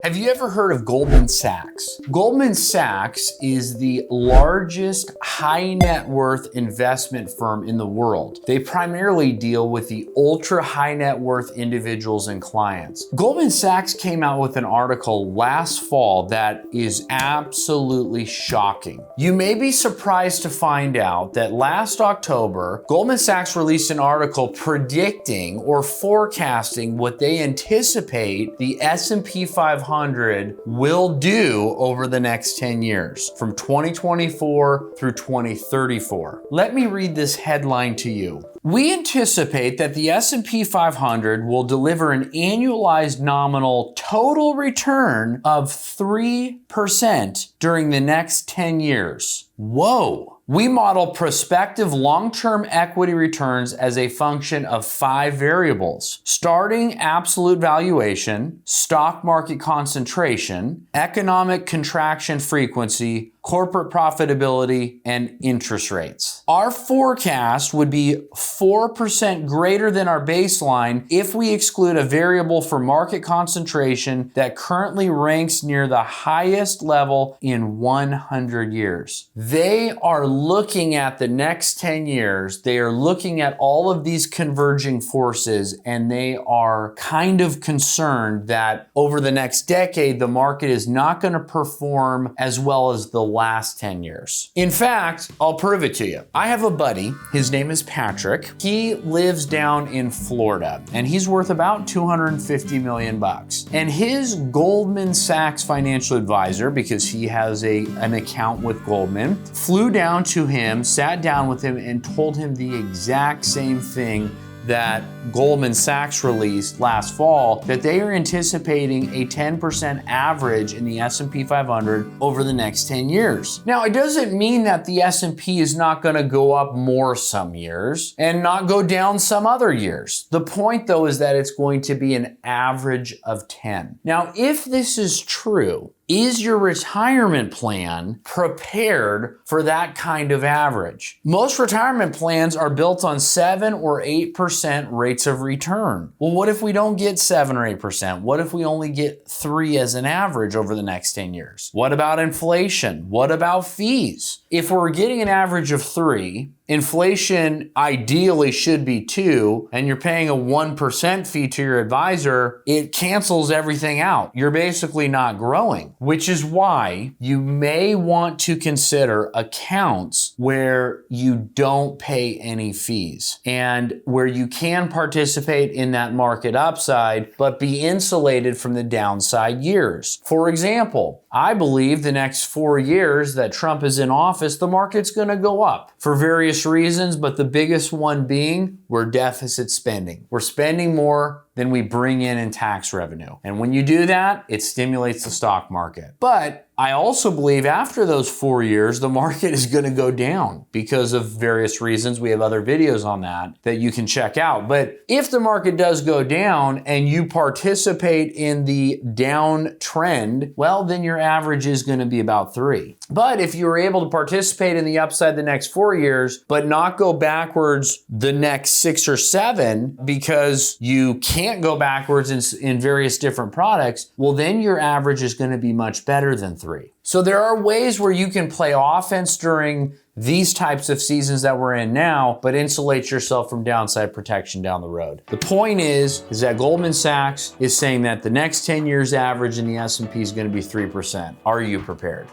Have you ever heard of Goldman Sachs? Goldman Sachs is the largest high net worth investment firm in the world. They primarily deal with the ultra high net worth individuals and clients. Goldman Sachs came out with an article last fall that is absolutely shocking. You may be surprised to find out that last October, Goldman Sachs released an article predicting or forecasting what they anticipate the S&P 500 will do over the next 10 years, from 2024 through 2034. Let me read this headline to you. We anticipate that the S&P 500 will deliver an annualized nominal total return of 3% during the next 10 years. Whoa! We model prospective long-term equity returns as a function of 5 variables: starting absolute valuation, stock market concentration, economic contraction frequency, corporate profitability, and interest rates. Our forecast would be 4% greater than our baseline if we exclude a variable for market concentration that currently ranks near the highest level in 100 years. They are looking at the next 10 years. They are looking at all of these converging forces, and they are kind of concerned that over the next decade, the market is not going to perform as well as the last 10 years. In fact, I'll prove it to you. I have a buddy, his name is Patrick. He lives down in Florida and he's worth about $250 million. And his Goldman Sachs financial advisor, because he has an account with Goldman, flew down to him, sat down with him, and told him the exact same thing that Goldman Sachs released last fall, that they are anticipating a 10% average in the S&P 500 over the next 10 years. Now, it doesn't mean that the S&P is not going to go up more some years and not go down some other years. The point, though, is that it's going to be an average of 10. Now, if this is true, is your retirement plan prepared for that kind of average? Most retirement plans are built on 7 or 8% rates of return. Well, what if we don't get 7 or 8%? What if we only get 3 as an average over the next 10 years? What about inflation? What about fees? If we're getting an average of 3, inflation ideally should be 2, and you're paying a 1% fee to your advisor, it cancels everything out. You're basically not growing, which is why you may want to consider accounts where you don't pay any fees and where you can participate in that market upside, but be insulated from the downside years. For example, I believe the next 4 years that Trump is in office, the market's going to go up for various reasons, but the biggest one being we're deficit spending. We're spending more than we bring in tax revenue. And when you do that, it stimulates the stock market. But I also believe after those 4 years, the market is going to go down because of various reasons. We have other videos on that you can check out. But if the market does go down and you participate in the down trend, well, then your average is going to be about 3. But if you're able to participate in the upside the next 4 years, but not go backwards the next 6 or 7 because you can't go backwards in various different products, well, then your average is going to be much better than 3. So there are ways where you can play offense during these types of seasons that we're in now, but insulate yourself from downside protection down the road. The point is that Goldman Sachs is saying that the next 10 years average in the S&P is going to be 3%. Are you prepared?